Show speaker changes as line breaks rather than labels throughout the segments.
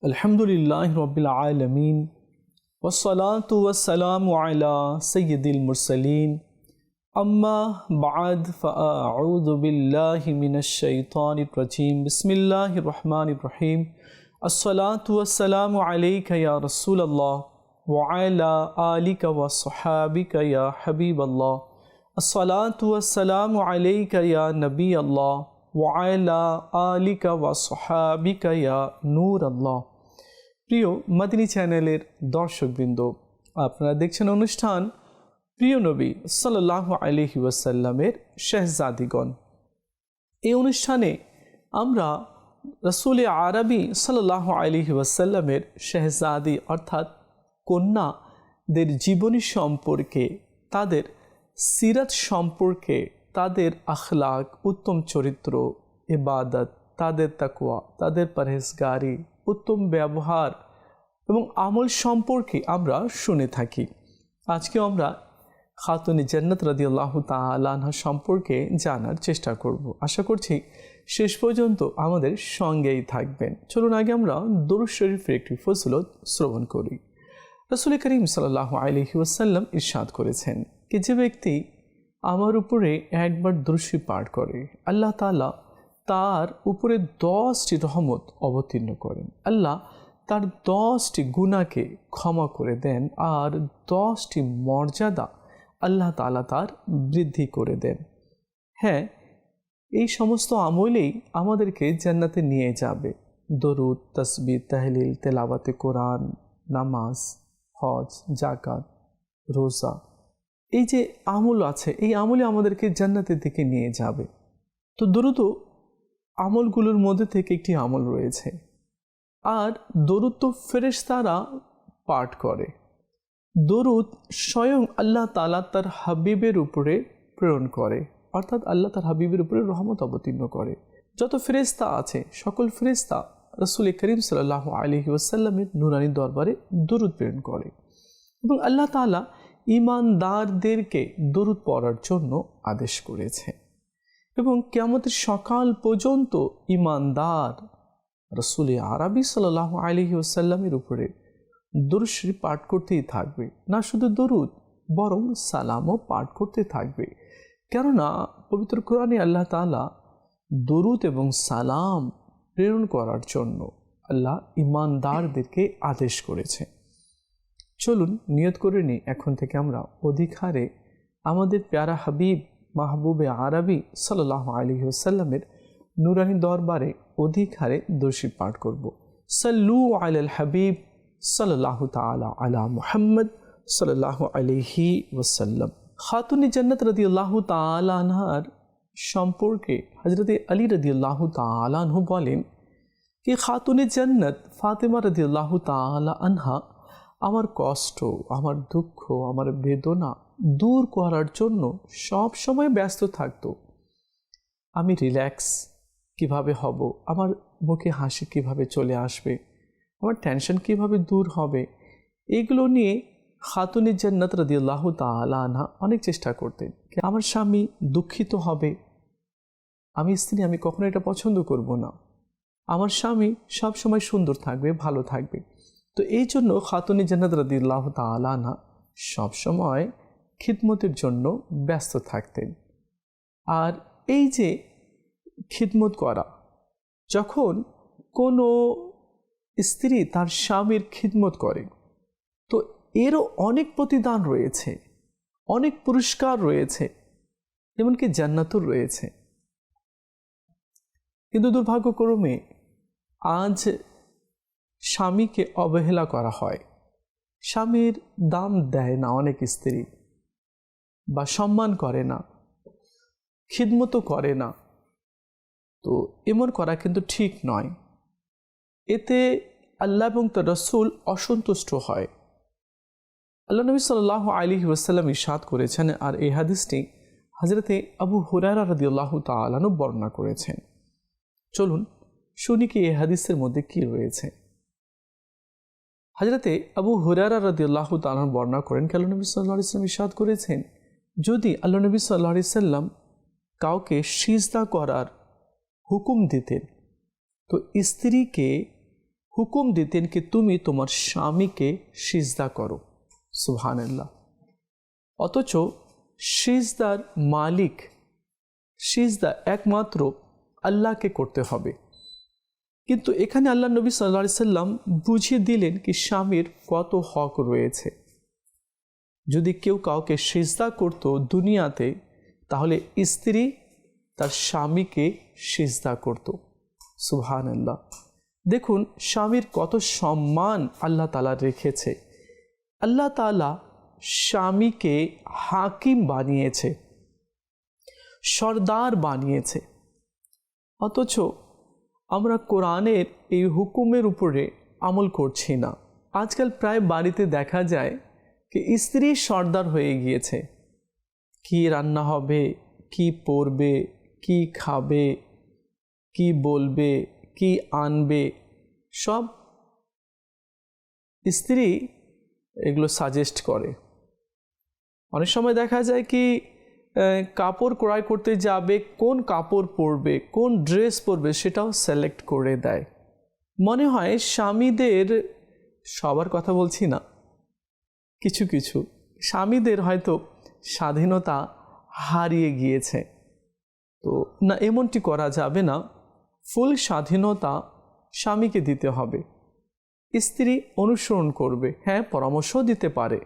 अल्हम्दुलिल्लाहि रब्बिल आलमीन वस्सलातु वस्सलामु अला सय्यिदिल मुरसलीन अम्मा बाद फ़अऊज़ु बिल्लाहि मिनश शैतानिर रजीम बिस्मिल्लाहिर रहमानिर रहीम अस्सलातु वस्सलामु अलैका या रसूलल्लाह व अला आलिका व सहाबिका या हबीबल्लाह अस्सलातु वस्सलामु अलैका या नबी अल्लाह व अला आलिका व सहाबिका या नूर अल्लाह। প্রিয় মাদিনী চ্যানেলের দর্শকবৃন্দ, আপনারা দেখছেন অনুষ্ঠান প্রিয় নবী সাল্লাল্লাহু আলাইহি ওয়াসাল্লামের শেহজাদিগণ। এই অনুষ্ঠানে আমরা রাসূল আরবি সাল্লাল্লাহু আলাইহি ওয়াসাল্লামের শেহজাদি অর্থাৎ কন্যাদের জীবনী সম্পর্কে, তাদের সিরাত সম্পর্কে, তাদের আখলাক, উত্তম চরিত্র, ইবাদত, তাদের তাকওয়া, তাদের পরহেজগারি, উত্তম ব্যবহার এবং আমল সম্পর্কে আমরা শুনে থাকি। আজকে আমরা খাতুনে জান্নাত রাদিয়াল্লাহু তাআলা আনহা সম্পর্কে জানার চেষ্টা করব। আশা করছি শেষ পর্যন্ত আমাদের সঙ্গেই থাকবেন। চলুন আগে আমরা দরুদ শরীফের একটি ফজিলত শ্রবণ করি। রাসূল করিম সাল্লাল্লাহু আলাইহি ওয়াসাল্লাম ইরশাদ করেছেন যে যে ব্যক্তি আমার উপরে একবার দরুদ শরীফ পাঠ করে, আল্লাহ তাআলা তার উপরে 10টি রহমত অবতীর্ণ করেন। আল্লাহ তার 10টি গুনাহকে ক্ষমা করে দেন আর 10টি মর্যাদা আল্লাহ তাআলা তার বৃদ্ধি করে দেন। হ্যাঁ, এই সমস্ত আমলেই আমাদেরকে জান্নাতে নিয়ে যাবে। দরুদ, তাসবিহ, তাহলিল, তেলাওয়াতে কোরআন, নামাজ, হজ, যাকাত, রোজা, এই যে আমল আছে, এই আমলে আমাদেরকে জান্নাতের দিকে নিয়ে যাবে। তো দরুদ আমলগুলোর মধ্যে থেকে একটি আমল রয়েছে। আর দরুদ তো ফেরেশতারা পাঠ করে। দরুদ স্বয়ং আল্লাহ তাআলা তার হাবিবের উপরে প্রেরণ করে, অর্থাৎ আল্লাহ তার হাবিবের উপরে রহমত অবতীর্ণ করে। যত ফেরেশতা আছে সকল ফেরেশতা রাসূল করিম সাল্লাল্লাহু আলাইহি ওয়াসাল্লামের নুরানি দরবারে দরুদ প্রেরণ করে এবং আল্লাহ তাআলা ঈমানদারদেরকে দরুদ পড়ার জন্য আদেশ করেছে এবং কিয়ামতের সকাল পর্যন্ত ঈমানদার রাসূল আরবি সাল্লাল্লাহু আলাইহি ওয়াসাল্লামের উপরে দরুদ শরীফ পাঠ করতেই থাকবে। না শুধু দরুদ, বরং সালামও পাঠ করতে থাকবে। কেননা পবিত্র কোরআনে আল্লাহ তাআলা দরুদ এবং সালাম প্রেরণ করার জন্য আল্লাহ ঈমানদারদেরকে আদেশ করেছে। চলুন নিয়ত করে নিই, এখন থেকে আমরা অধিক হারে আমাদের প্যারা হাবিব মাহবুবে আরবি সাল্লাল্লাহু আলাইহি ওয়াসাল্লামের নুরানি দরবারে অধিক হারে দরুদ শরীফ পাঠ করব। সাল্লু আলাল হাবিব সাল্লাল্লাহু তাআলা আলা মুহাম্মদ সাল্লাল্লাহু আলাইহি ওয়াসাল্লাম। খাতুনে জান্নাত রাদিয়াল্লাহু তাআলা আনহার সম্পর্কে হযরত আলী রাদিয়াল্লাহু তাআলা আনহু বলেন যে খাতুনে জান্নাত ফাতেমা রাদিয়াল্লাহু তাআলা আনহা আমার কষ্ট, আমার দুঃখ, আমার বেদনা দূর করার জন্য সব সময় ব্যস্ত থাকতো। আমি রিল্যাক্স কিভাবে হব, আমার মুখে হাসি কিভাবে চলে আসবে, আমার টেনশন কিভাবে দূর হবে, এগুলো নিয়ে খাতুনে জান্নাত রাদিয়াল্লাহু তাআলা আনহা অনেক চেষ্টা করতেন। আমার স্বামী দুঃখিত হবে, আমি কখনো এটা পছন্দ করব না, আমার স্বামী সব সময় সুন্দর থাকবে, ভালো থাকবে। তো এই জন্য খাতুনে জান্নাত রাদিয়াল্লাহু তাআলা আনহা সব সময় খিদমতের জন্য ব্যস্ত থাকতেন। আর এই যে খিদমত করা, যখন কোনো স্ত্রী তার স্বামীর খিদমত করে তো এরও অনেক প্রতিদান রয়েছে, অনেক পুরস্কার রয়েছে, এমনকি জান্নাতও রয়েছে। কিন্তু দুর্ভাগ্যক্রমে আজ স্বামীকে অবহেলা করা হয়, স্বামীর দাম দেয় না অনেক স্ত্রী, বা সম্মান করে না, খিদমতও করে না। তো এমন করা কিন্তু ঠিক নয়। এতে আল্লাহ এবং তার রাসূল অসন্তুষ্ট হয়। আল্লাহ নবী সাল্লাল্লাহু আলাইহি ওয়াসাল্লাম ইরশাদ করেছেন, আর এই হাদিসটি হযরতে আবু হুরায়রা রাদিয়াল্লাহু তাআলা আনহু বর্ণনা করেছেন। চলুন শুনি কি এই হাদিসের মধ্যে কি রয়েছে। হযরতে আবু হুরায়রা রাদিয়াল্লাহু তাআলা বর্ণনা করেন যে আল্লাহ নবী সাল্লাল্লাহু আলাইহি ওয়াসাল্লাম ইরশাদ করেছেন, যদি আল্লাহ নবী সাল্লাল্লাহু আলাইহি ওয়াসাল্লাম কাউকে সিজদা করার হুকুম দিতেন তো স্ত্রীকে হুকুম দিতেন কি তুমি তোমার স্বামীকে সিজদা করো। সুবহানাল্লাহ। অথচ সিজদার মালিক, সিজদা একমাত্র আল্লাহকে করতে হবে। কিন্তু এখানে আল্লাহ নবী সাল্লাল্লাহু আলাইহি সাল্লাম বুঝিয়ে দিলেন কি স্বামীর কত হক রয়েছে। যদি কেউ কাউকে সিজদা করত দুনিয়াতে, তাহলে স্ত্রী তার স্বামীকে সিজদা করত। সুবহানাল্লাহ। দেখুন স্বামীর কত সম্মান আল্লাহ তাআলা রেখেছে। আল্লাহ তাআলা স্বামীকে হাকিম বানিয়েছে, সরদার বানিয়েছে। অথচ আমরা কোরআনের এই হুকুমের উপরে আমল করছি না। আজকাল প্রায় বাড়িতে দেখা যায় কি স্ত্রী সর্দার হয়ে গিয়েছে। কি রান্না হবে, কি পরবে, কি খাবে, কি বলবে, কি আনবে, সব স্ত্রী এগুলো সাজেস্ট করে। অনেক সময় দেখা যায় কি কাপড় ক্রয় করতে যাবে, কোন কাপড় পরবে, কোন ড্রেস পরবে সেটাও সিলেক্ট করে দেয়। মনে হয় স্বামীদের, সবার কথা বলছি না, কিছু কিছু স্বামীদের হয়তো স্বাধীনতা হারিয়ে গিয়েছে। তো না, এমনটি করা যাবে না। ফুল স্বাধীনতা স্বামীকে দিতে হবে। স্ত্রী অনুসরণ করবে, হ্যাঁ পরামর্শও দিতে পারে,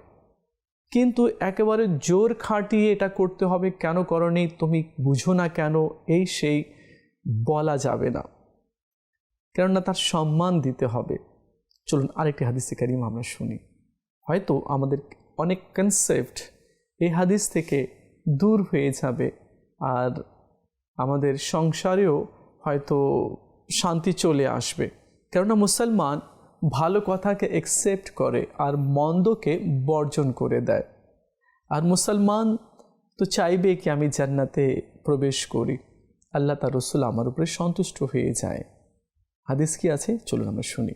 কিন্তু একেবারে জোর খাটিয়ে এটা করতে হবে, কেন করনি, তুমি বুঝো না কেন, এই সেই বলা যাবে না, কেননা তার সম্মান দিতে হবে। চলুন আরেকটি হাদিসে কারিম আমরা শুনি। হয়তো আমাদের অনেক কনসেপ্ট এই হাদিস থেকে দূর হয়ে যাবে, আর আমাদের সংসারেও হয়তো শান্তি চলে আসবে। কেননা মুসলমান ভালো কথাকে অ্যাকসেপ্ট করে আর মন্দকে বর্জন করে দেয়। আর মুসলমান তো চাইবে কি আমি জান্নাতে প্রবেশ করি, আল্লাহ তার রাসূল আমার উপরে সন্তুষ্ট হয়ে যায়। হাদিস কি আছে চলুন আমরা শুনি।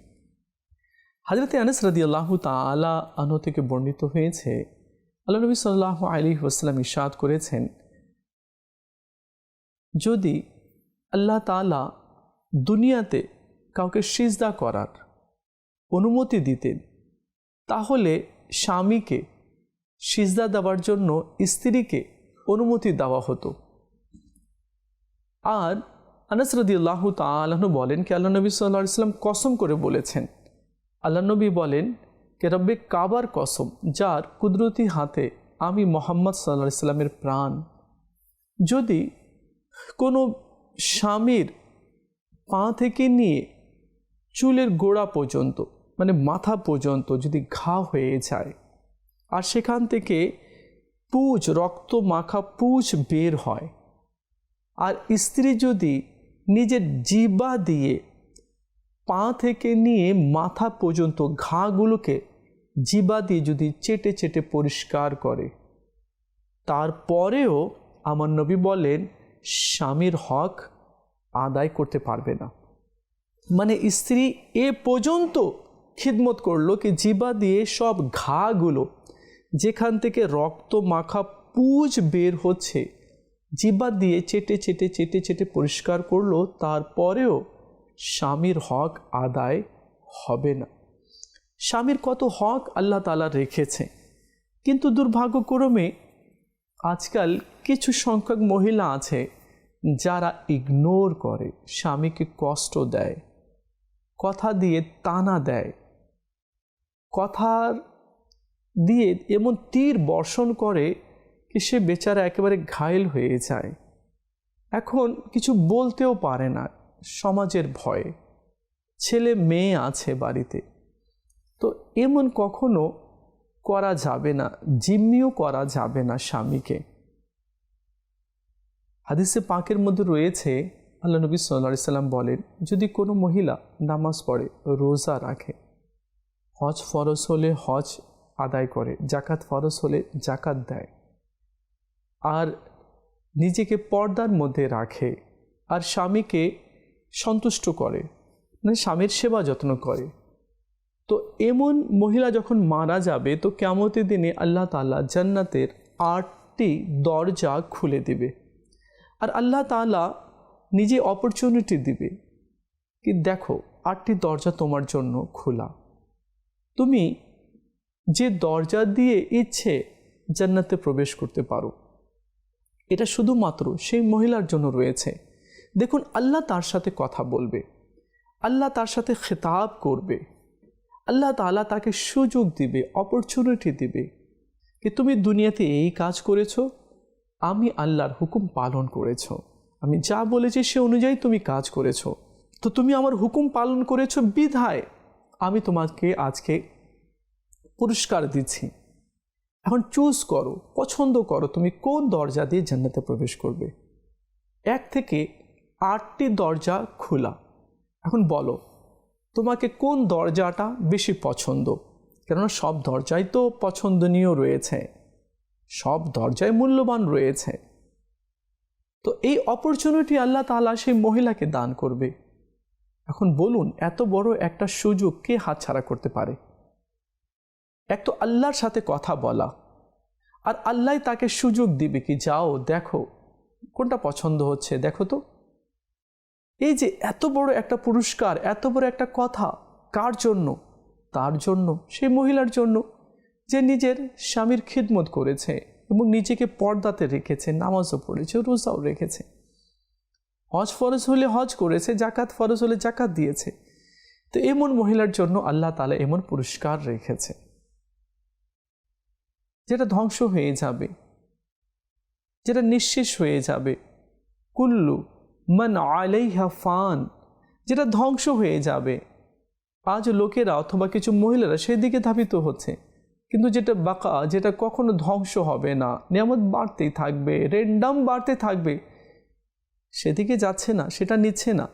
হযরত আনাস রাদিয়াল্লাহু তাআলা আনহু থেকে বর্ণিত হয়েছে, আল্লাহ নবী সাল্লাল্লাহু আলাইহি ওয়াসাল্লাম ইরশাদ করেছেন, যদি আল্লাহ তাআলা দুনিয়াতে কাউকে সিজদা করার অনুমতি দিতেন, তাহলে স্বামীকে সিজদা দেওয়ার জন্য স্ত্রীকে অনুমতি দেওয়া হতো। আর আনাস রাদিয়াল্লাহু তাআলা আনহু বলেন কি আল্লাহ নবী সাল্লাল্লাহু আলাইহি ওয়াসাল্লাম কসম করে বলেছেন, আল্লাহ নবী বলেন কে রব্বে কাবার কসম, যার কুদরতি হাতে আমি মুহাম্মদ সাল্লাল্লাহু আলাইহি ওয়াসাল্লামের প্রাণ, যদি কোনো স্বামীর পা থেকে নিয়ে চুলের গোড়া পর্যন্ত, মানে মাথা পর্যন্ত যদি ঘা হয়ে যায়, আর সেখান থেকে পুঁজ, রক্ত মাখা পুঁজ বের হয়, আর স্ত্রী যদি নিজের জিহ্বা দিয়ে পা থেকে নিয়ে মাথা পর্যন্ত ঘাগুলোকে জিহ্বা দিয়ে যদি চেটে চেটে পরিষ্কার করে, তারপরেও আমার নবী বলেন স্বামীর হক আদায় করতে পারবে না। মানে স্ত্রী এ পর্যন্ত খিদমত করলো কি জিহ্বা দিয়ে সব ঘাগুলো, যেখান থেকে রক্ত মাখা পুঁজ বের হচ্ছে, জিহ্বা দিয়ে চেটে চেটে চেটে চেটে পরিষ্কার করলো, তারপরেও স্বামীর হক আদায় হবে না। স্বামীর কত হক আল্লাহ তাআলা রেখেছে, কিন্তু দুর্ভাগ্যক্রমে আজকাল কিছু সংখ্যক মহিলা আছে যারা ইগনোর করে, স্বামীকে কষ্ট দেয়, কথা দিয়ে তানা দেয়, কথার দিয়ে এমন তীর বর্ষণ করে কি সে বেচারা একেবারে ঘায়েল হয়ে যায়। এখন কিছু বলতেও পারে না সমাজের ভয়ে, ছেলে মেয়ে আছে বাড়িতে। তো এমন কখনো করা যাবে না, জিম্মিও করা যাবে না স্বামীকে। হাদিসে পাকের মধ্যে রয়েছে আল্লাহ নবী সাল্লাল্লাহু আলাইহি সাল্লাম বলেন, যদি কোনো মহিলা নামাজ পড়ে, রোজা রাখে, হজ ফরজ হলে হজ আদায় করে, জাকাত ফরজ হলে জাকাত দেয়, আর নিজেকে পর্দার মধ্যে রাখে, আর স্বামীকে সন্তুষ্ট করে, মানে স্বামীর সেবা যত্ন করে, তো এমন মহিলা যখন মারা যাবে, তো কিয়ামতের দিনে আল্লাহ তাআলা জান্নাতের 8টি দরজা খুলে দিবে, আর আল্লাহ তাআলা নিজে অপরচুনিটি দিবে কি দেখো 8টি দরজা তোমার জন্য খোলা। তুমি যে দরজা দিয়ে ইচ্ছে জান্নাতে প্রবেশ করতে পারো, এটা শুধুমাত্র সেই মহিলার জন্য রয়েছে। দেখুন, আল্লাহ তার সাথে কথা বলবে, আল্লাহ তার সাথে খেতাব করবে, আল্লাহ তাআলা তাকে সুযোগ দিবে, অপরচুনিটি দিবে कि তুমি দুনিয়াতে এই কাজ করেছো, আমি আল্লাহর হুকুম পালন করেছো, আমি যা বলেছি সে অনুযায়ী তুমি কাজ করেছো, তো তুমি আমার হুকুম পালন করেছো বিধায় আমি তোমাকে আজকে পুরস্কার দিচ্ছি। এখন চুজ করো, পছন্দ করো তুমি কোন দরজা দিয়ে জান্নাতে প্রবেশ করবে। 1 থেকে 8টি দরজা খোলা। এখন বলো তোমাকে কোন দরজাটা বেশি পছন্দ, কেননা সব দরজাই তো পছন্দনীয় রয়েছে, সব দরজায় মূল্যবান রয়েছে। তো এই অপরচুনিটি আল্লাহ তাআলা সেই মহিলাকে দান করবে। এখন বলুন, এত বড় একটা সুযোগ কে হাতছাড়া করতে পারে? এক তো আল্লাহর সাথে কথা বলা, আর আল্লাহ তাকে সুযোগ দিবে কি যাও দেখো কোনটা পছন্দ হচ্ছে দেখো তো। এই যে এত বড় একটা পুরস্কার, এত বড় একটা কথা, কার জন্য? তার জন্য, সেই মহিলার জন্য যে নিজের স্বামীর খিদমত করেছে এবং নিজেকে পর্দাতে রেখেছে, নামাজও পড়েছে, রোজাও রেখেছে, হজ ফরজ হলে হজ করেছে, জাকাত ফরজ হলে জাকাত দিয়েছে। তো এমন মহিলার জন্য আল্লাহ তাআলা এমন পুরস্কার রেখেছে যেটা ধ্বংস হয়ে যাবে, যেটা নিঃশেষ হয়ে যাবে। কুল্লু মান আলাইহা ফান, যেটা ধ্বংস হয়ে যাবে। আজ লোকেরা অথবা কিছু মহিলারা সেদিকে ধাবিত হচ্ছে, কিন্তু যেটা বাকা, যেটা কখনো ধ্বংস হবে না, নিয়ামত বাড়তেই থাকবে, র্যান্ডম বাড়তে থাকবে, সেদিকে যাচ্ছে না, সেটা নিচ্ছে না।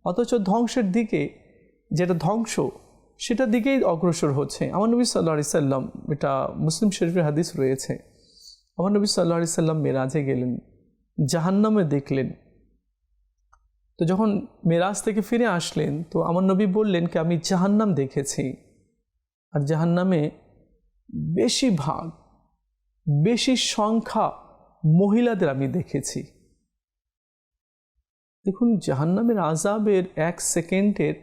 অথচ ধ্বংসের দিকে, যেটা ধ্বংস সেটার দিকেই অগ্রসর হচ্ছে। আমার নবী সাল্লাল্লাহু আলাইহি সাল্লাম, এটা মুসলিম শরীফের হাদিস রয়েছে, আমার নবী সাল্লাল্লাহু আলাইহি সাল্লাম মেরাজে গেলেন, জাহান্নামে দেখলেন। তো যখন মেরাজ থেকে ফিরে আসলেন তো আমার নবী বললেন কি আমি জাহান্নাম দেখেছি, আর জাহান্নামে বেশিরভাগ, বেশি সংখ্যা মহিলাদের আমি দেখেছি। দেখুন, জাহান্নামের আযাবের 1 সেকেন্ডের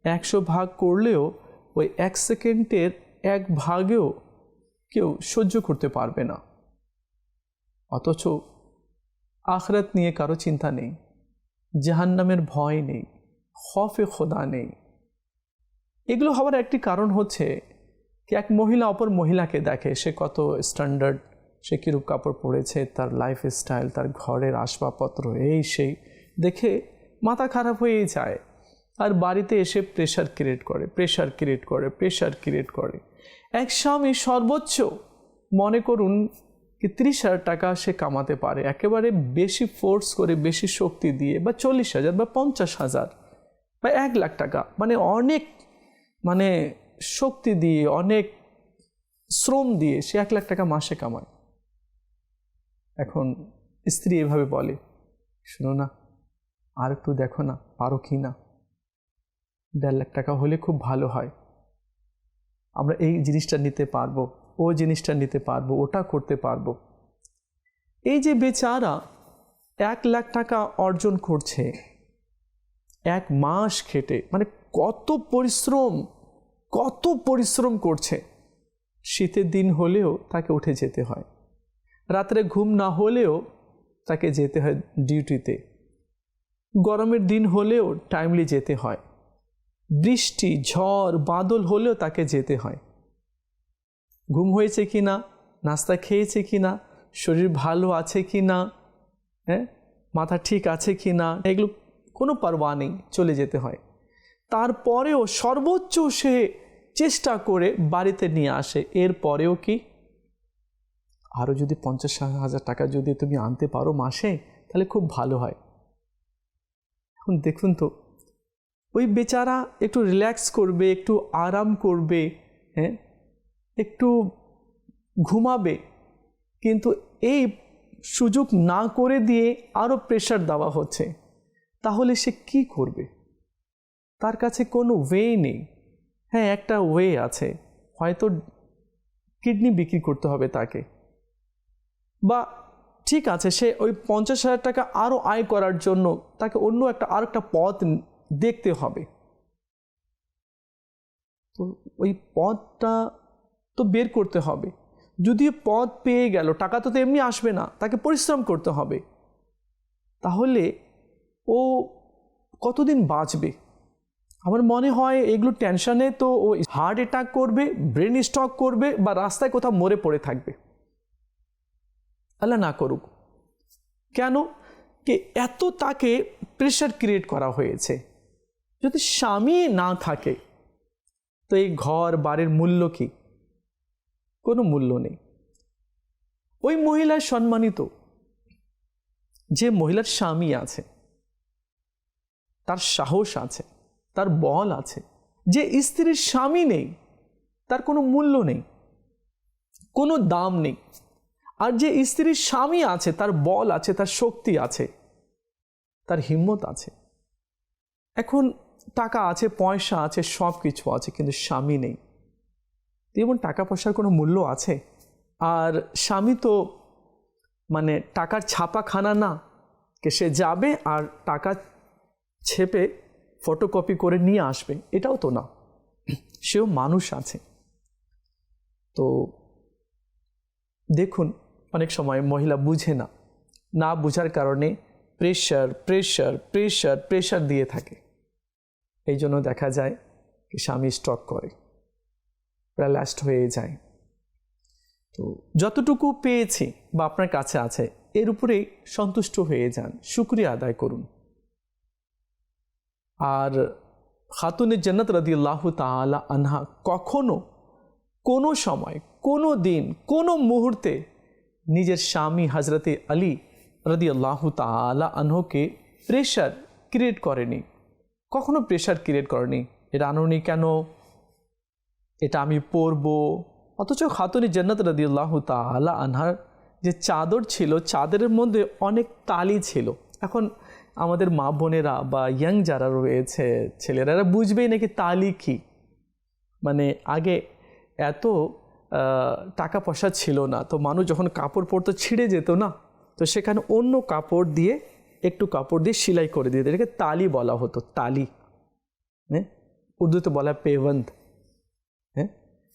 100 ভাগ করলেও ওই 1 সেকেন্ডের 1 ভাগেও কেউ সহ্য করতে পারবে না। অথচ আখিরাত নিয়ে কারো চিন্তা নেই, জাহান্নামের ভয় নেই, খৌফে খোদা নেই। এগুলো হওয়ার একটি কারণ হচ্ছে কি এক মহিলা অপর মহিলাকে দেখে, সে কত স্ট্যান্ডার্ড, সে কীরূপ কাপড় পরেছে, তার লাইফ স্টাইল, তার ঘরের আসবাবপত্র, এই সেই দেখে মাথা খারাপ হয়ে যায়, আর বাড়িতে এসে প্রেশার ক্রিয়েট করে, প্রেশার ক্রিয়েট করে, প্রেশার ক্রিয়েট করে। এক স্বামী সর্বোচ্চ মনে করুন কি 30,000 টাকা সে কামাতে পারে, একেবারে বেশি ফোর্স করে, বেশি শক্তি দিয়ে, বা 40,000 বা 50,000 বা 1 লাখ টাকা, মানে অনেক, মানে শক্তি দিয়ে, অনেক শ্রম দিয়ে সে 1 লাখ টাকা মাসে কামায়। এখন স্ত্রী এভাবে বলে, শোনো না, আর একটু দেখো না, পারো কি না, 1.5 লাখ টাকা হলে খুব ভালো হয়, আমরা এই জিনিসটা নিতে পারবো, ও জিনিসটা নিতে পারবো, ওটা করতে পারবো। এই যে বেচারা 1 লাখ টাকা অর্জন করছে 1 মাস খেটে, মানে কত পরিশ্রম করছে। শীতের দিন হলেও তাকে উঠে যেতে হয়, রাত্রে ঘুম না হলেও তাকে যেতে হয় ডিউটিতে, গরমের দিন হলেও টাইমলি যেতে হয়, বৃষ্টি ঝড় বাদল হলেও তাকে যেতে হয়। ঘুম হয়েছে কি না, নাস্তা খেয়েছে কি না, শরীর ভালো আছে কি না, হ্যাঁ, মাথা ঠিক আছে কি না, এগুলো কোনো পারওয়া নেই, চলে যেতে হয়। তারপরেও সর্বোচ্চ সে চেষ্টা করে বাড়িতে নিয়ে আসে। এরপরেও কি আরও যদি 50,000 টাকা যদি তুমি আনতে পারো মাসে, তাহলে খুব ভালো হয়। এখন দেখুন তো, ওই বেচারা একটু রিল্যাক্স করবে, একটু আরাম করবে, হ্যাঁ, একটু ঘুমাবে, কিন্তু এই সুযোগ না করে দিয়ে আরও প্রেশার দেওয়া হচ্ছে। তাহলে সে কি করবে? তার কাছে কোনো ওয়ে নেই। হ্যাঁ, একটা ওয়ে আছে, হয়তো কিডনি বিক্রি করতে হবে তাকে, বা ঠিক আছে সে ওই 50,000 টাকা আরও আয় করার জন্য তাকে অন্য আরেকটা পথ দেখতে হবে। তো ওই পদটা তো বের করতে হবে। যদি পদ পেয়ে গেল, টাকা তো এমনি আসবে না, তাকে পরিশ্রম করতে হবে, তাহলে ও কতদিন বাঁচবে? আমার মনে হয় এগুলো টেনশনে তো ও হার্ট অ্যাটাক করবে, ব্রেন স্ট্রোক করবে, বা রাস্তায় কোথাও মরে পড়ে থাকবে। আল্লাহ না করুক। কেন? কি এত তাকে প্রেশার ক্রিয়েট করা হয়েছে। যদি স্বামী না থাকে তো এই ঘর বাড়ির মূল্য কি? কোনো মূল্য নেই। ওই মহিলা সম্মানিত যে মহিলার স্বামী আছে, তার সাহস আছে, তার বল আছে। যে স্ত্রীর স্বামী নেই, তার কোনো মূল্য নেই, কোনো দাম নেই। আর যে স্ত্রীর স্বামী আছে, তার বল আছে, তার শক্তি আছে, তার হিম্মত আছে। এখন টাকা আছে, পয়সা আছে, সব কিছু আছে, কিন্তু স্বামী নেই। এবং টাকা পয়সার কোনো মূল্য আছে? আর স্বামী তো মানে টাকার ছাপাখানা না, কে সে যাবে আর টাকা ছেপে ফটোকপি করে নিয়ে আসবে, এটাও তো না। সেও মানুষ আছে। তো দেখুন, অনেক সময় মহিলা বুঝে না, না বুঝার কারণে প্রেশার প্রেশার প্রেশার প্রেশার দিয়ে থাকে। এই জন্য দেখা যায় কি স্বামী স্ট্রোক করে, প্যারালাইজড হয়ে যায়। তো যতটুকু পেয়েছি বা আপনার কাছে আছে, এর উপরেই সন্তুষ্ট হয়ে যান, শুকরিয়া আদায় করুন। আর খাতুনে জান্নাত রাদিয়াল্লাহু তাআলা আনহা কখনো, কোনো সময়, কোনো দিন, কোনো মুহূর্তে নিজের স্বামী হজরতে আলী রাদিয়াল্লাহু তাআলা আনহুকে প্রেশার ক্রিয়েট করেনি। কখনো প্রেশার ক্রিয়েট করেনি, এটা আনুনি কেন, এটা আমি পরবো। অথচ খাতুনে জান্নাত রাদিয়াল্লাহু তাআলা আনহার যে চাদর ছিল, চাদরের মধ্যে অনেক তালি ছিল। এখন আমাদের মা বোনেরা বা ইয়াং যারা রয়েছে ছেলেরা, এরা বুঝবেই নাকি তালি কি। মানে আগে এত টাকা পয়সা ছিল না, তো মানুষ যখন কাপড় পরতো ছিঁড়ে যেত না, তো সেখানে অন্য কাপড় দিয়ে, একটু কাপড় দিয়ে সেলাই করে দিত, এটাকে তালি বলা হতো। তালি, হ্যাঁ, উর্দুতে বলা হয় পেবন্দ। হ্যাঁ,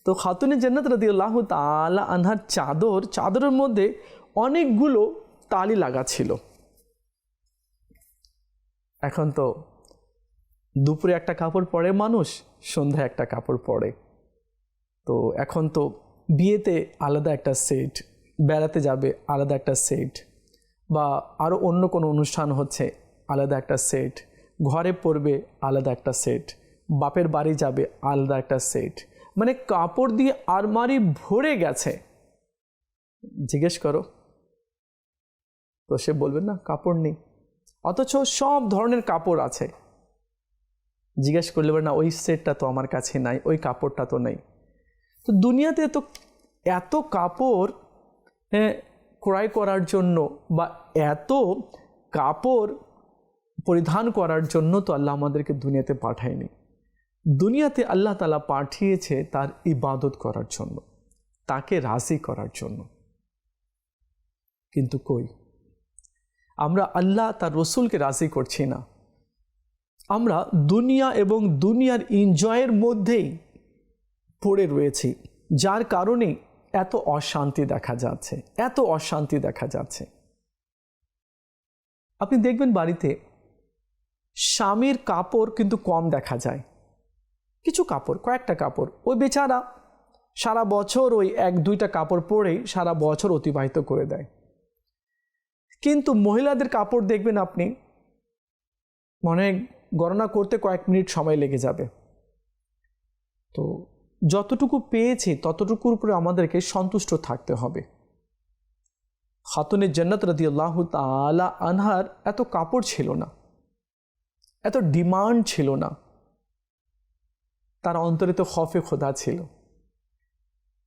তো খাতুনে জান্নাত রাদিয়াল্লাহু তাআলা আনহার চাদরের মধ্যে অনেকগুলো তালি লাগা ছিল। এখন তো দুপুরে একটা কাপড় পরে মানুষ, সন্ধ্যায় একটা কাপড় পরে। তো এখন তো বিয়েতে আলাদা একটা সেট, বেড়াতে যাবে আলাদা একটা সেট, বা আরও অন্য কোনো অনুষ্ঠান হচ্ছে আলাদা একটা সেট, ঘরে পরবে আলাদা একটা সেট, বাপের বাড়ি যাবে আলাদা একটা সেট। মানে কাপড় দিয়ে আলমারি ভরে গেছে। জিজ্ঞেস করো তো সে বলবে না কাপড় নেই, অথচ সব ধরনের কাপড় আছে। জিজ্ঞেস করলে না ওই সেটটা তো আমার কাছে নাই, ওই কাপড়টা তো নেই। তো দুনিয়াতে তো এত কাপড় ক্রয় করার জন্য বা এত কাপড় পরিধান করার জন্য তো আল্লাহ আমাদেরকে দুনিয়াতে পাঠায়নি। দুনিয়াতে আল্লাহ তাআলা পাঠিয়েছে তার ইবাদত করার জন্য, তাকে রাজি করার জন্য। কিন্তু কই, আমরা আল্লাহ তার রসুলকে রাজি করছি না। আমরা দুনিয়া এবং দুনিয়ার এনজয়ের মধ্যেই পড়ে রয়েছি, যার কারণে এত অশান্তি দেখা যাচ্ছে, এত অশান্তি দেখা যাচ্ছে। আপনি দেখবেন বাড়িতে স্বামীর কাপড় কিন্তু কম দেখা যায়, কিছু কাপড়, কয়েকটা কাপড়। ওই বেচারা সারা বছর ওই এক দুইটা কাপড় পরেই সারা বছর অতিবাহিত করে দেয়। কিন্তু মহিলাদের কাপড় দেখবেন আপনি, মনে গণনা করতে কয়েক মিনিট সময় লেগে যাবে। তো যতটুকু পেয়েছি ততটুকুর উপরে আমাদেরকে সন্তুষ্ট থাকতে হবে। খাতুনে জান্নাত রাদিয়াল্লাহু তাআলা আনহার এত কাপড় ছিল না, এত ডিমান্ড ছিল না, তার অন্তরে তো খফে খোদা ছিল।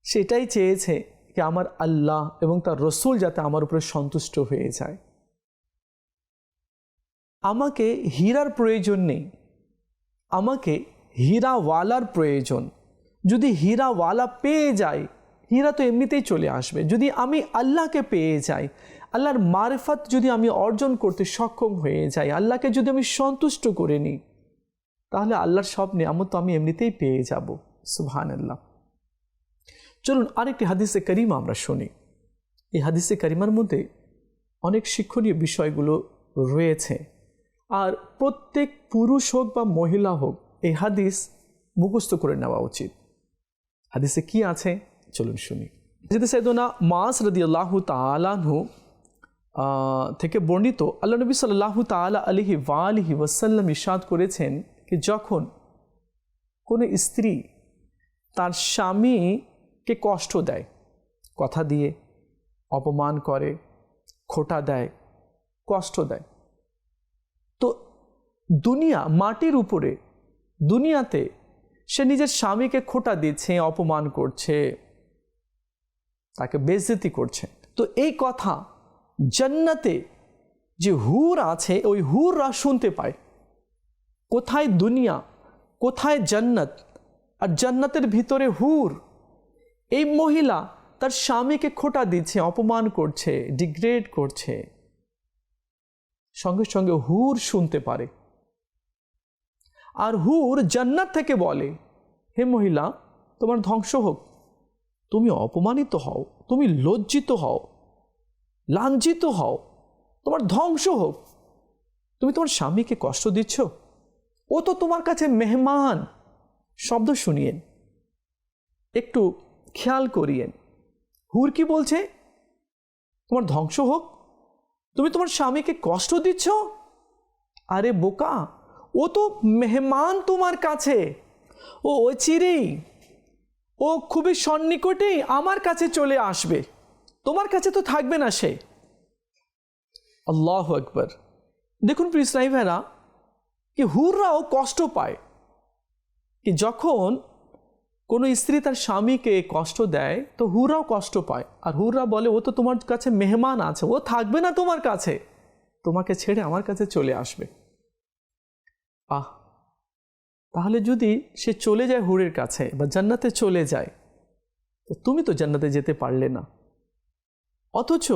সেটাই চেয়েছে যে আমার আল্লাহ এবং তার রসুল যাতে আমার উপরে সন্তুষ্ট হয়ে যায়। আমাকে হীরার প্রয়োজন নেই, আমাকে হীরাওয়ালার প্রয়োজন। যদি হীরাওয়ালা পেয়ে যাই, হীরা তো এমনিতেই চলে আসবে। যদি আমি আল্লাহকে পেয়ে যাই, আল্লাহর মারিফত যদি আমি অর্জন করতে সক্ষম হয়ে যাই, আল্লাহকে যদি আমি সন্তুষ্ট করে নিই, তাহলে আল্লাহর সব নিয়ামত তো আমি এমনিতেই পেয়ে যাব। সুবহানাল্লাহ। চলুন আরেকটি হাদিসে কারিমা আমরা শুনি। এই হাদিসে কারিমার মধ্যে অনেক শিক্ষণীয় বিষয়গুলো রয়েছে, আর প্রত্যেক পুরুষ হোক বা মহিলা হোক এই হাদিস মুখস্থ করে নেওয়া উচিত। হাদিসে কি আছে চলুন শুনি। হযরত সাইয়েদনা মুআজ রাদিয়াল্লাহু তাআলা আনহু থেকে বর্ণিত, আল্লাহ নবী সাল্লাল্লাহু তাআলা আলাইহি ওয়া আলিহি ওয়াসাল্লাম ইরশাদ করেছেন कि যখন কোনো স্ত্রী তার স্বামীকে কষ্ট দেয়, কথা দিয়ে অপমান করে, খোঁটা দেয়, কষ্ট দেয়, তো দুনিয়া মাটির উপরে দুনিয়াতে সে নিজের স্বামীকে খোঁটা দিচ্ছে, অপমান করছে, তাকে বেইজ্জতি করছে, তো এই কথা জান্নাতে যে হুর আছে ওই হুররা শুনতে পায়। কোথায় দুনিয়া, কোথায় জান্নাত, আর জান্নাতের ভিতরে হুর। এই মহিলা তার স্বামীকে খোঁটা দিচ্ছে, অপমান করছে, ডিগ্রেড করছে, সঙ্গে সঙ্গে হুর শুনতে পারে। আর হুর জান্নাত থেকে বলে, হে মহিলা তোমার ধ্বংস হোক, তুমি অপমানিত হও, তুমি লজ্জিত হও, লাঞ্ছিত হও, তোমার ধ্বংস হোক, তুমি তোমার স্বামীকে কষ্ট দিচ্ছ, ও তো তোমার কাছে মেহমান। শব্দ শুনিয়েন, একটু খেয়াল করিয়েন, হুর কি বলছে? তোমার ধ্বংস হোক, তুমি তোমার স্বামীকে কষ্ট দিচ্ছ। আরে বোকা, ও তো মেহমান তোমার কাছে, ও চিরেই, ও খুবই সন্নিকটেই আমার কাছে চলে আসবে, তোমার কাছে তো থাকবে না সে। আল্লাহু আকবার। দেখুন প্রিয় ইসলামী ভাইরা, কি হুররাও কষ্ট পায় কি যখন কোনো স্ত্রী তার স্বামীকে কষ্ট দেয়, তো হুররাও কষ্ট পায়। আর হুররা বলে, ও তো তোমার কাছে মেহমান আছে, ও থাকবে না তোমার কাছে, তোমাকে ছেড়ে আমার কাছে চলে আসবে। তাহলে যদি সে চলে যায় হুরের কাছে বা জান্নাতে চলে যায়, তো তুমি তো জান্নাতে যেতে পারলে না। অথচ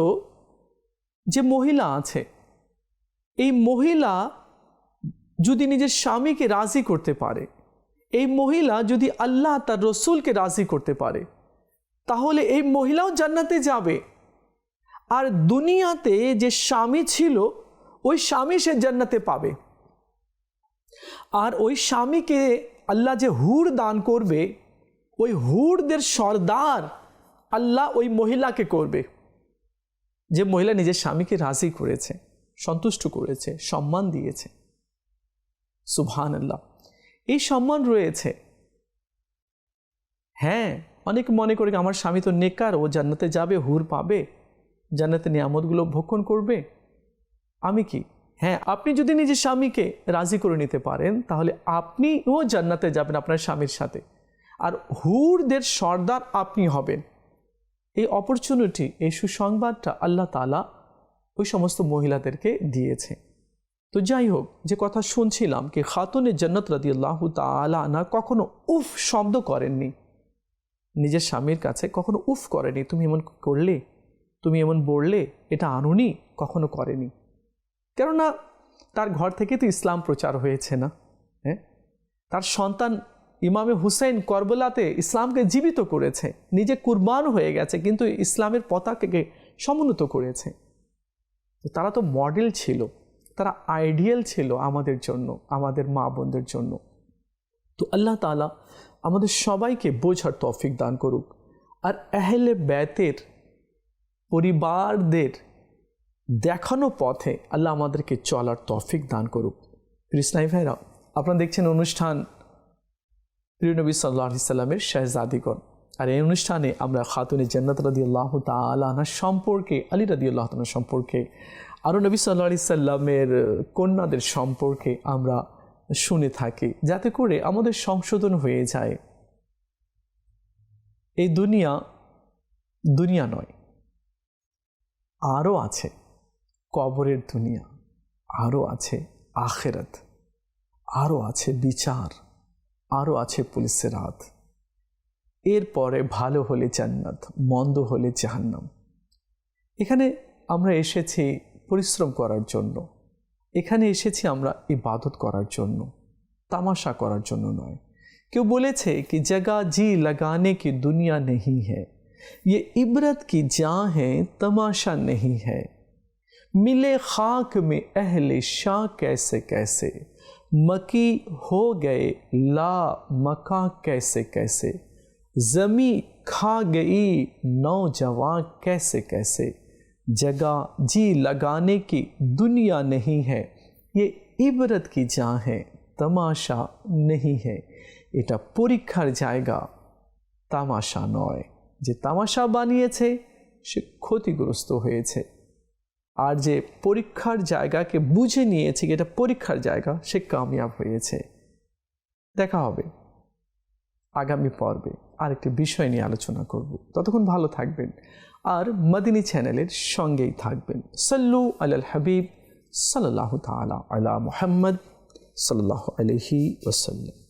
যে মহিলা আছে, এই মহিলা যদি নিজের স্বামীকে রাজি করতে পারে, এই মহিলা যদি আল্লাহ তার রসুলকে রাজি করতে পারে, তাহলে এই মহিলাও জান্নাতে যাবে। আর দুনিয়াতে যে স্বামী ছিল ওই স্বামী সে জান্নাতে পাবে। আর ওই স্বামীকে আল্লাহ যে হুর দান করবে, ওই হুরদের সর্দার আল্লাহ ওই মহিলাকে করবে, যে মহিলা নিজের স্বামীকে রাজি করেছে, সন্তুষ্ট করেছে, সম্মান দিয়েছে। সুবহানাল্লাহ। এই সম্মান রয়েছে। হ্যাঁ, অনেক মনে করে আমার স্বামী তো নেকার, ও জান্নাতে যাবে, হুর পাবে, জান্নাতে নিয়ামতগুলো ভক্ষণ করবে, আমি কি? হ্যাঁ, আপনি যদি নিজের স্বামীকে রাজি করে নিতে পারেন, তাহলে আপনিও জান্নাতে যাবেন আপনার স্বামীর সাথে, আর হুরদের সর্দার আপনি হবেন। এই অপরচুনিটি, এই সুসংবাদটা আল্লাহ তাআলা ওই সমস্ত মহিলাদেরকে দিয়েছে। তো যাই হোক, যে কথা শুনছিলাম কি খাতুনে জান্নাত রাদিয়াল্লাহু তাআলা আনহা কখনো উফ শব্দ করেননি, নিজের স্বামীর কাছে কখনো উফ করেনি, তুমি এমন করলে, তুমি এমন বললে, এটা আনুনি, কখনো করেনি। কেননা তার ঘর থেকে তো ইসলাম প্রচার হয়েছে না। হ্যাঁ, তার সন্তান ইমামে হুসেন করবলাতে ইসলামকে জীবিত করেছে, নিজে কুরবান হয়ে গেছে, কিন্তু ইসলামের পতাকাকে সমুন্নত করেছে। তারা তো মডেল ছিল, তারা আইডিয়াল ছিল আমাদের জন্য, আমাদের মা বোনদের জন্য। তো আল্লাহ তাআলা আমাদের সবাইকে বোঝার তৌফিক দান করুক, আর আহলে বাইতের পরিবারদের দেখানো পথে আল্লাহ আমাদেরকে চলার তৌফিক দান করুক। প্রিয় ইসলামী ভাইরা, আপনারা দেখছেন অনুষ্ঠান প্রিয় নবী সাল্লাল্লাহু আলাইহি সাল্লামের শাহজাদিগণ, আর এই অনুষ্ঠানে আমরা খাতুনে জান্নাত রাদিয়াল্লাহু তাআলা আনহা সম্পর্কে, আলী রাদিয়াল্লাহু তাআলা সম্পর্কে, আরও নবী সাল্লাল্লাহু আলাইহি সাল্লামের কন্যাদের সম্পর্কে আমরা শুনে থাকি, যাতে করে আমাদের সংশোধন হয়ে যায়। এই দুনিয়া নয়, আরও আছে কবরের দুনিয়া, আরও আছে আখিরাত, আরও আছে বিচার, আরও আছে পুলিশের রাত। এরপরে ভালো হলে জান্নাত, মন্দ হলে জাহান্নাম। এখানে আমরা এসেছি পরিশ্রম করার জন্য, এখানে এসেছি আমরা ইবাদত করার জন্য, তামাশা করার জন্য নয়। क्यों बोले थे कि जगह जी लगाने की दुनिया नहीं है, ये इबरत की जां है, तमाशा नहीं है। मिले खाक में अहले शाह कैसे कैसे, मकी हो गए ला मका कैसे कैसे। ज़मी खा गई नौजवान कैसे कैसे, जगह जी लगाने की दुनिया नहीं है, ये इबरत की जां है, तमाशা नहीं है। এটা পরীক্ষার জায়গা, তামাশা নয়। যে তামাশা বানিয়েছে সে ক্ষতিগ্রস্ত হয়েছে, আর যে পরীক্ষার জায়গাকে বুঝে নিয়েছে এটা পরীক্ষার জায়গা, সে কামিয়াব হয়েছে। দেখা হবে আগামী পর্বে আরেকটি বিষয় নিয়ে আলোচনা করব। ততক্ষণ ভালো থাকবেন আর মদিনী চ্যানেলের সঙ্গেই থাকবেন। সাল্লু আলাল হাবিব সাল্লাল্লাহু তাআলা আলা মুহাম্মদ সাল্লাল্লাহু আলাইহি ওয়াসাল্লাম।